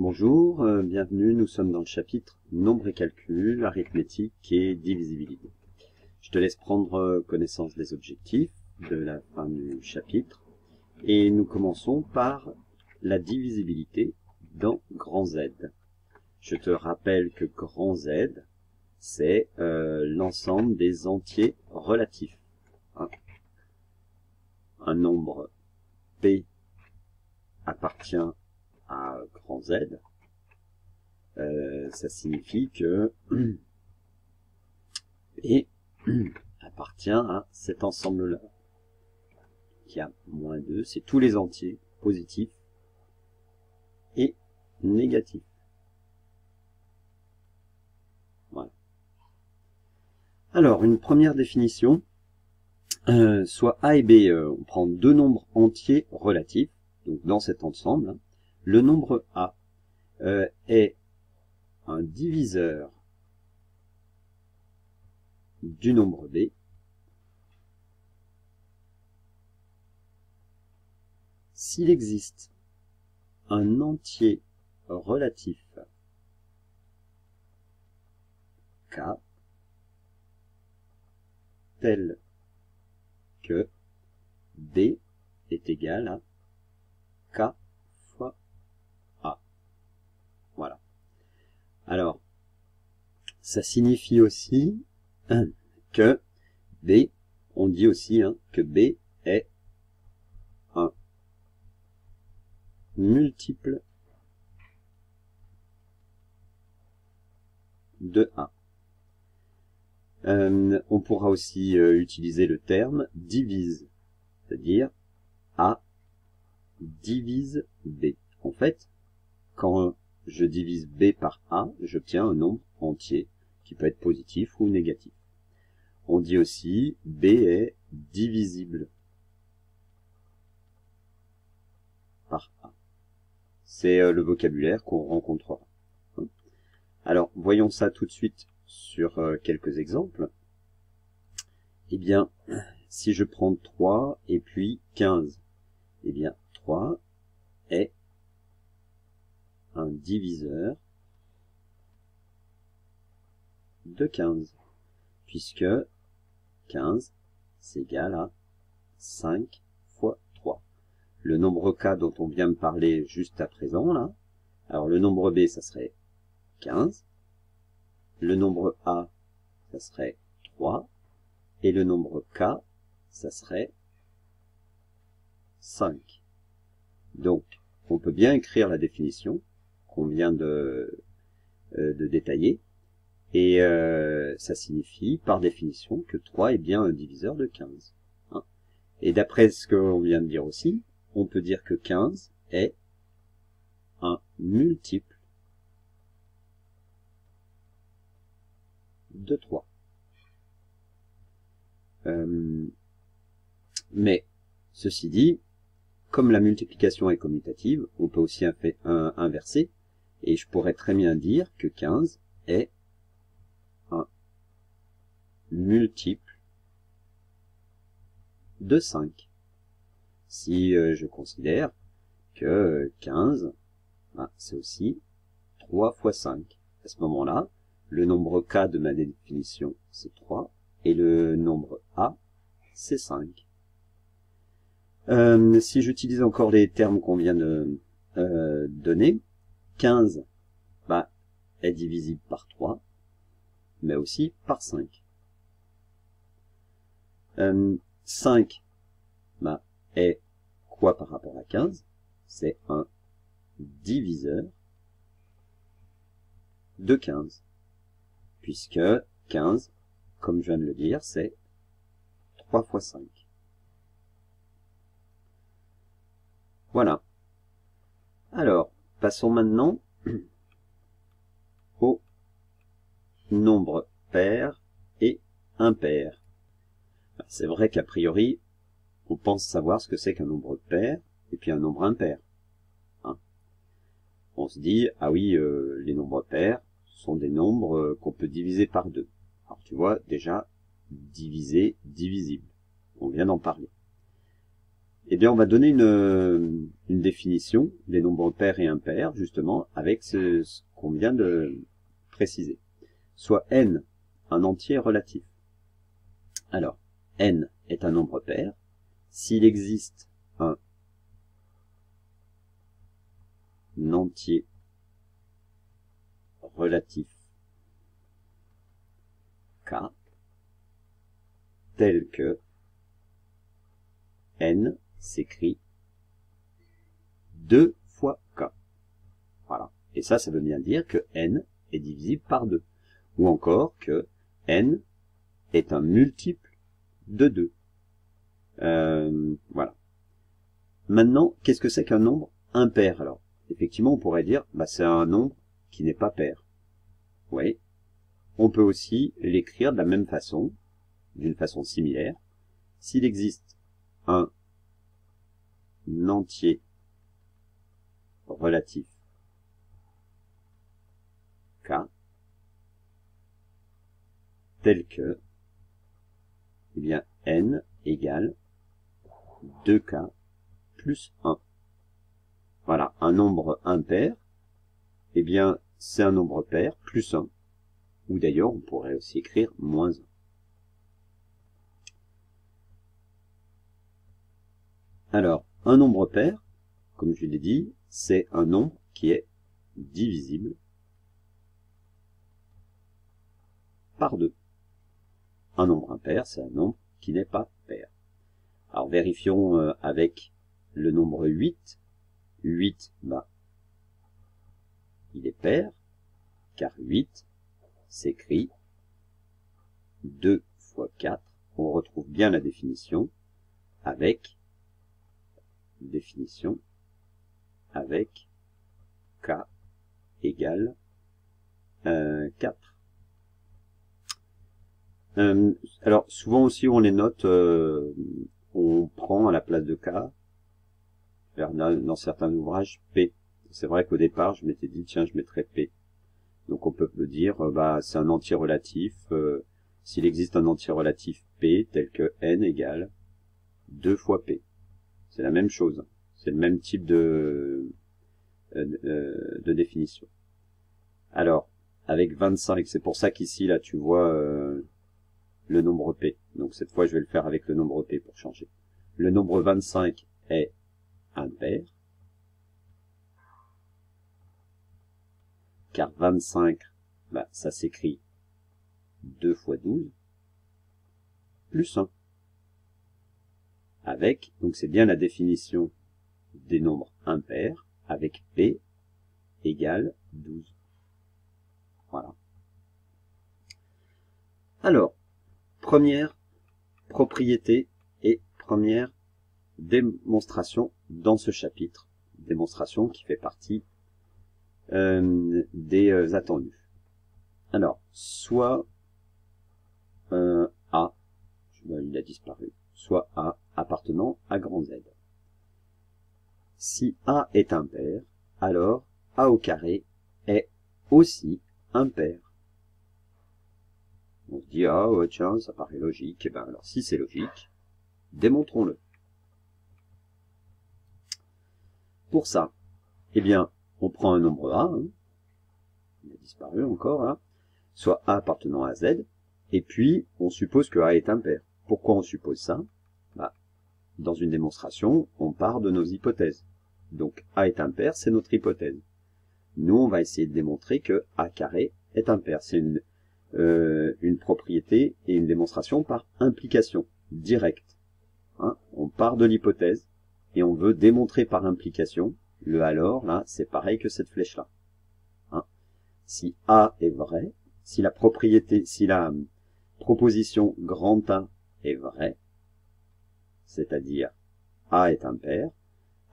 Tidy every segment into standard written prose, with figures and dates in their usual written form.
Bonjour, bienvenue, nous sommes dans le chapitre Nombres et calculs, arithmétique et divisibilité. Je te laisse prendre connaissance des objectifs de la fin du chapitre et nous commençons par la divisibilité dans grand Z. Je te rappelle que grand Z, c'est l'ensemble des entiers relatifs. Un nombre P appartient à grand Z, ça signifie que P appartient à cet ensemble-là, qui a moins 2, c'est tous les entiers positifs et négatifs. Voilà. Alors, une première définition, soit A et B, on prend deux nombres entiers relatifs, donc dans cet ensemble, le nombre A est un diviseur du nombre B s'il existe un entier relatif K tel que B est égal à K fois A. Voilà. Alors, ça signifie aussi que B, on dit aussi que B est un multiple de A. On pourra aussi utiliser le terme divise, c'est-à-dire A divise B. En fait, quand je divise B par A, j'obtiens un nombre entier qui peut être positif ou négatif. On dit aussi B est divisible par A. C'est le vocabulaire qu'on rencontrera. Alors, voyons ça tout de suite sur quelques exemples. Eh bien, si je prends 3 et puis 15, eh bien, 3 est un diviseur de 15, puisque 15, c'est égal à 5 fois 3. Le nombre K dont on vient me parler juste à présent, là, alors le nombre B, ça serait 15, le nombre A, ça serait 3, et le nombre K, ça serait 5. Donc, on peut bien écrire la définition qu'on vient de détailler, et ça signifie par définition que 3 est bien un diviseur de 15. Et d'après ce qu'on vient de dire aussi, on peut dire que 15 est un multiple de 3. Mais, ceci dit, comme la multiplication est commutative, on peut aussi inverser, et je pourrais très bien dire que 15 est un multiple de 5. Si je considère que 15, c'est aussi 3 fois 5. À ce moment-là, le nombre K de ma définition, c'est 3, et le nombre A, c'est 5. Si j'utilise encore les termes qu'on vient de donner, 15 est divisible par 3, mais aussi par 5. 5 est quoi par rapport à 15? C'est un diviseur de 15, puisque 15, comme je viens de le dire, c'est 3 fois 5. Voilà. Alors, passons maintenant aux nombres pairs et impairs. C'est vrai qu'a priori, on pense savoir ce que c'est qu'un nombre pair et puis un nombre impair. On se dit, ah oui, les nombres pairs sont des nombres qu'on peut diviser par 2. Alors tu vois, déjà, diviser, divisible. On vient d'en parler. eh bien, on va donner une définition des nombres pairs et impairs, justement, avec ce qu'on vient de préciser. Soit n, un entier relatif. Alors, n est un nombre pair. S'il existe un entier relatif k, tel que n s'écrit 2 fois k. Voilà. Et ça veut bien dire que n est divisible par 2. Ou encore que n est un multiple de 2. Voilà. Maintenant, qu'est-ce que c'est qu'un nombre impair alors? Effectivement, on pourrait dire, c'est un nombre qui n'est pas pair. Oui. On peut aussi l'écrire de la même façon, d'une façon similaire. S'il existe un entier relatif k, tel que, eh bien, n égale 2k plus 1. Voilà, un nombre impair, eh bien, c'est un nombre pair plus 1. Ou d'ailleurs, on pourrait aussi écrire moins 1. Alors, un nombre pair, comme je l'ai dit, c'est un nombre qui est divisible par 2. Un nombre impair, c'est un nombre qui n'est pas pair. Alors, vérifions avec le nombre 8. 8, il est pair, car 8 s'écrit 2 fois 4. On retrouve bien la définition avec k égale 4. Alors, souvent aussi, on les note, on prend à la place de k, dans certains ouvrages, P. C'est vrai qu'au départ, je m'étais dit, tiens, je mettrais P. Donc, on peut dire, c'est un entier relatif. S'il existe un entier relatif P, tel que n égale 2 fois P. C'est la même chose. C'est le même type de définition. Alors, avec 25, c'est pour ça qu'ici, là, tu vois le nombre P. Donc, cette fois, je vais le faire avec le nombre P pour changer. Le nombre 25 est impair, car 25, ça s'écrit 2 fois 12, plus 1. Avec, donc c'est bien la définition des nombres impairs, avec P égale 12. Voilà. Alors, première propriété et première démonstration dans ce chapitre. Démonstration qui fait partie des attendus. Alors, soit A, il a disparu, soit A appartenant à grand Z. Si A est impair, alors A au carré est aussi impair. On se dit, ah ouais, tiens, ça paraît logique. Eh bien, alors si c'est logique, démontrons-le. Pour ça, eh bien, on prend un nombre A, il a disparu encore, là, soit A appartenant à Z, et puis on suppose que A est impair. Pourquoi on suppose ça? Dans une démonstration, on part de nos hypothèses. Donc A est impair, c'est notre hypothèse. Nous, on va essayer de démontrer que A carré est impair. C'est une propriété et une démonstration par implication, directe. On part de l'hypothèse et on veut démontrer par implication. Le alors, là, c'est pareil que cette flèche-là. Si A est vrai, si la proposition grand A est vraie, c'est-à-dire A est impair,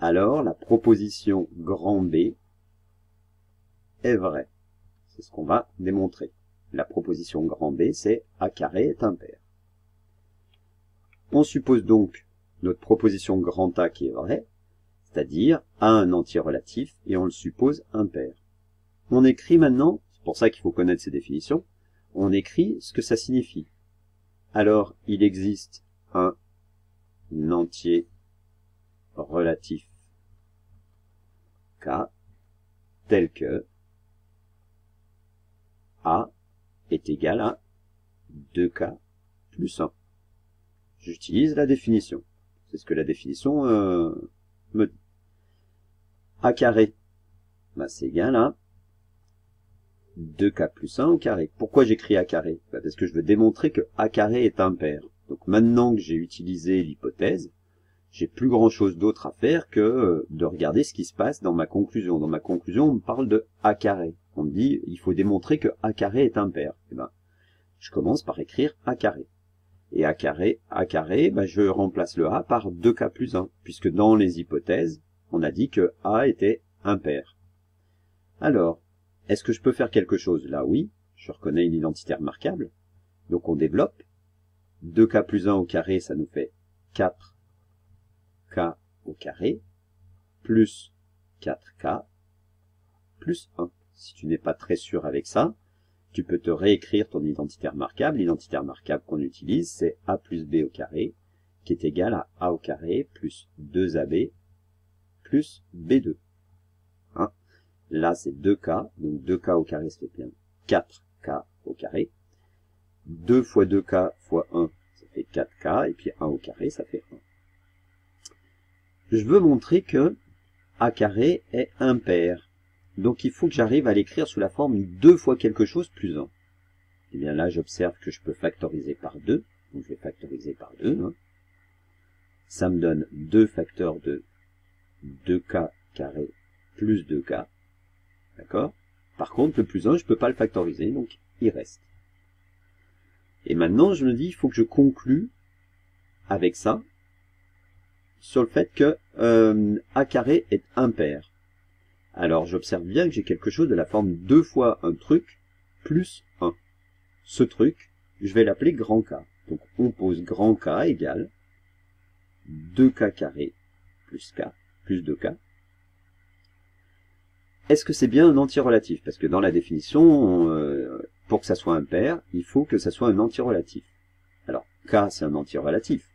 alors la proposition grand B est vraie. C'est ce qu'on va démontrer. La proposition grand B, c'est A carré est impair. On suppose donc notre proposition grand A qui est vraie, c'est-à-dire A un entier relatif, et on le suppose impair. On écrit maintenant, c'est pour ça qu'il faut connaître ces définitions, on écrit ce que ça signifie. Alors, il existe un entier relatif K tel que A est égal à 2K plus 1. J'utilise la définition. C'est ce que la définition me dit. A carré, bah, c'est égal à 2K plus 1 au carré. Pourquoi j'écris A carré? Bah, parce que je veux démontrer que A carré est impair. Donc maintenant que j'ai utilisé l'hypothèse, j'ai plus grand chose d'autre à faire que de regarder ce qui se passe dans ma conclusion. Dans ma conclusion, on me parle de A carré. On me dit, il faut démontrer que A carré est impair. Et ben, je commence par écrire A carré. Et A carré, ben, je remplace le A par 2K plus 1, puisque dans les hypothèses, on a dit que A était impair. Alors, est-ce que je peux faire quelque chose? Là, oui, je reconnais une identité remarquable. Donc on développe. 2K plus 1 au carré, ça nous fait 4K au carré, plus 4K, plus 1. Si tu n'es pas très sûr avec ça, tu peux te réécrire ton identité remarquable. L'identité remarquable qu'on utilise, c'est A plus B au carré, qui est égal à A au carré plus 2AB plus B2. Hein? Là, c'est 2K, donc 2K au carré, ça fait bien 4K au carré. 2 fois 2K fois 1, ça fait 4K, et puis 1 au carré, ça fait 1. Je veux montrer que A carré est impair. Donc il faut que j'arrive à l'écrire sous la forme 2 fois quelque chose plus 1. Et bien là, j'observe que je peux factoriser par 2. Donc je vais factoriser par 2. Hein. Ça me donne 2 facteurs de 2K carré plus 2K. D'accord? Par contre, le plus 1, je ne peux pas le factoriser, donc il reste. Et maintenant, je me dis, il faut que je conclue avec ça sur le fait que A carré est impair. Alors, j'observe bien que j'ai quelque chose de la forme 2 fois un truc plus 1. Ce truc, je vais l'appeler grand K. Donc, on pose grand K égale 2K carré plus K plus 2K. Est-ce que c'est bien un antirelatif? Parce que dans la définition, pour que ça soit impair, il faut que ça soit un antirelatif. Alors, K, c'est un antirelatif.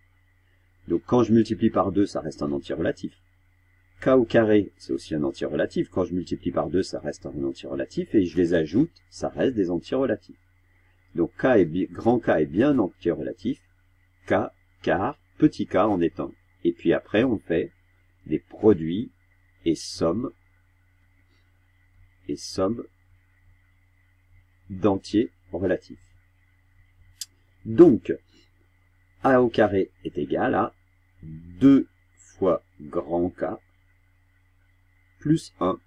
Donc, quand je multiplie par 2, ça reste un antirelatif. K au carré, c'est aussi un antirelatif. Quand je multiplie par 2, ça reste un antirelatif. Et je les ajoute, ça reste des antirelatifs. Donc, grand K est bien un antirelatif. K, car, petit k en est un. Et puis après, on fait des produits et sommes d'entiers relatifs. Donc, A au carré est égal à 2 fois grand K plus 1.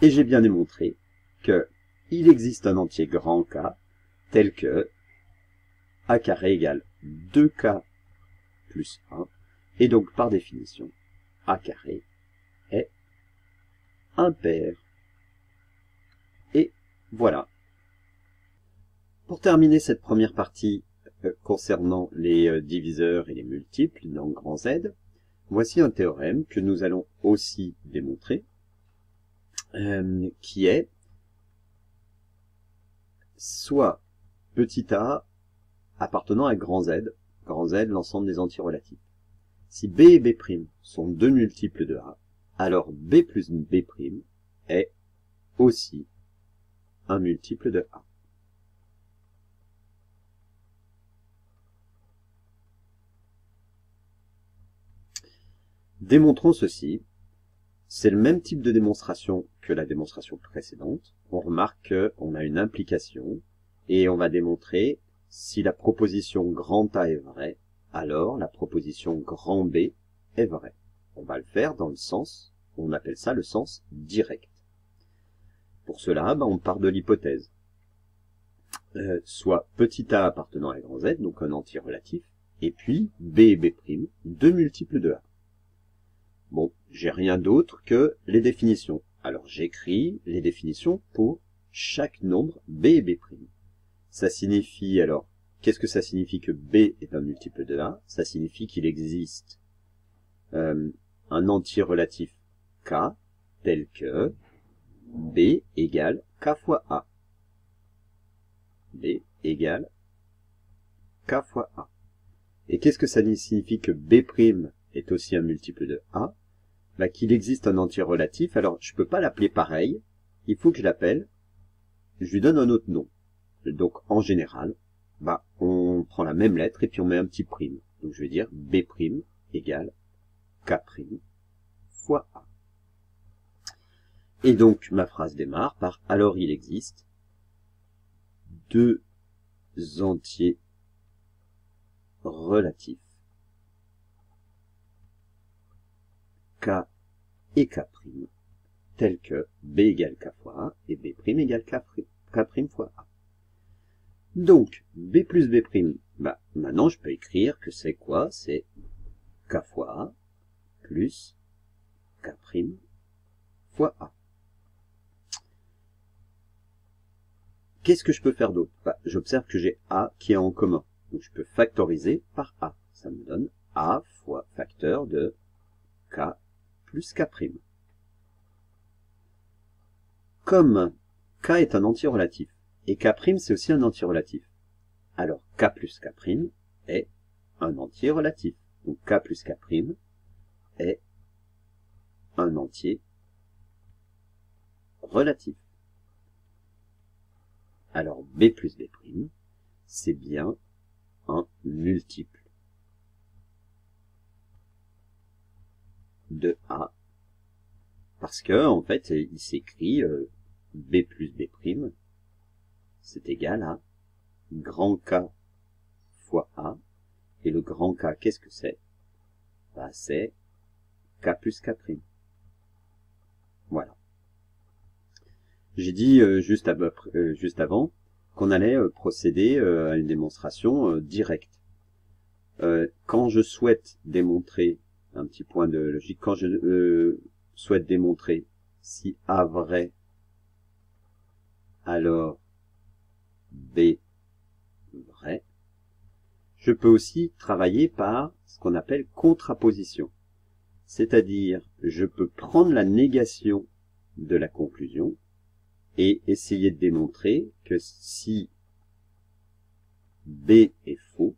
Et j'ai bien démontré que il existe un entier grand K tel que A carré égale 2K plus 1. Et donc, par définition, A carré est impair. Et voilà. Pour terminer cette première partie concernant les diviseurs et les multiples dans grand Z, voici un théorème que nous allons aussi démontrer, qui est soit petit a appartenant à grand Z l'ensemble des antirelatifs. Si B et B' sont deux multiples de A, alors B plus B' est aussi un multiple de A. Démontrons ceci. C'est le même type de démonstration que la démonstration précédente. On remarque qu'on a une implication et on va démontrer si la proposition grand A est vraie, alors la proposition grand B est vraie. On va le faire dans le sens, on appelle ça le sens direct. Pour cela, on part de l'hypothèse. Soit petit a appartenant à grand Z, donc un antirelatif, et puis B et B', deux multiples de A. Bon, j'ai rien d'autre que les définitions. Alors j'écris les définitions pour chaque nombre B et B'. Ça signifie alors, qu'est-ce que ça signifie que B est un multiple de A? Ça signifie qu'il existe un antirelatif K tel que B égale K fois A. B égale K fois A. Et qu'est-ce que ça signifie que B' est aussi un multiple de A, bah, qu'il existe un entier relatif. Alors, je peux pas l'appeler pareil. Il faut que je l'appelle, je lui donne un autre nom. Donc, en général, bah, on prend la même lettre et puis on met un petit prime. Donc, je vais dire B' égale K' fois A. Et donc, ma phrase démarre par « Alors, il existe deux entiers relatifs K et K', tels que B égale K fois A et B' égale K' fois A. » Donc, B plus B', bah, maintenant je peux écrire que c'est quoi? C'est K fois A plus K' fois A. Qu'est-ce que je peux faire d'autre? Bah, j'observe que j'ai A qui est en commun. Donc je peux factoriser par A. Ça me donne A fois facteur de K plus K'. Comme K est un entier relatif, et K' c'est aussi un entier relatif, alors K plus K' est un entier relatif. Donc K plus K' est un entier relatif. Alors B plus B', c'est bien un multiple de A, parce que en fait il s'écrit B plus B', c'est égal à grand K fois A, et le grand K, qu'est-ce que c'est? Bah, c'est K plus K'. Voilà. J'ai dit juste avant qu'on allait procéder à une démonstration directe. Quand je souhaite démontrer un petit point de logique, quand je souhaite démontrer si A vrai, alors B vrai, je peux aussi travailler par ce qu'on appelle contraposition. C'est-à-dire, je peux prendre la négation de la conclusion et essayer de démontrer que si B est faux,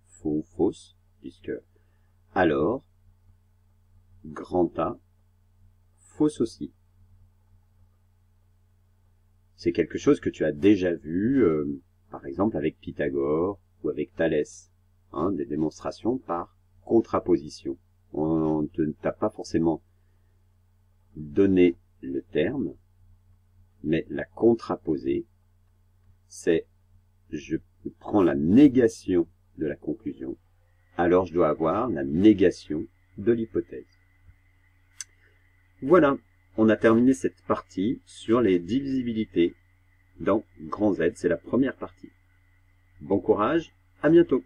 faux ou fausse, puisque alors grand A fausse aussi. C'est quelque chose que tu as déjà vu, par exemple avec Pythagore ou avec Thalès, hein, des démonstrations par contraposition. On ne t'a pas forcément donné le terme, mais la contraposer, c'est je prends la négation de la conclusion, alors je dois avoir la négation de l'hypothèse. Voilà, on a terminé cette partie sur les divisibilités dans grand Z, c'est la première partie. Bon courage, à bientôt.